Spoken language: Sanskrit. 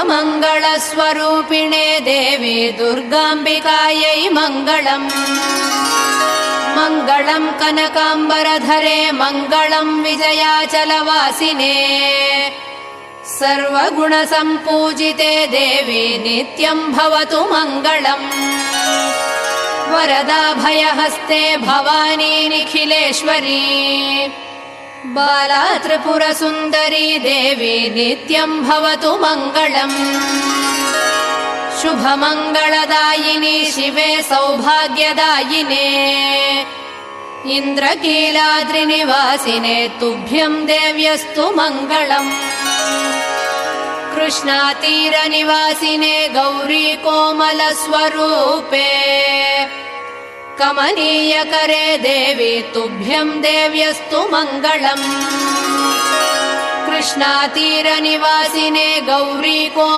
सर्वमङ्गलस्वरूपिणे देवी दुर्गाम्बिकायै मङ्गलम्। मङ्गलम् कनकाम्बरधरे मङ्गलम् विजयाचलवासिने सर्वगुणसम्पूजिते देवी नित्यम् भवतु मङ्गलम्। वरदाभयहस्ते भवानी निखिलेश्वरी बाला त्रिपुरसुन्दरी देवी नित्यम् भवतु मङ्गलम्। शुभमङ्गलदायिनी शिवे सौभाग्यदायिने इन्द्रकीलाद्रिनिवासिने तुभ्यम् देव्यस्तु मङ्गलम्। कृष्णातीरनिवासिने गौरी कोमलस्वरूपे कमनीयकरे देवी तुभ्यम् देव्यस्तु मङ्गलम्। कृष्णातीरनिवासिने गौरी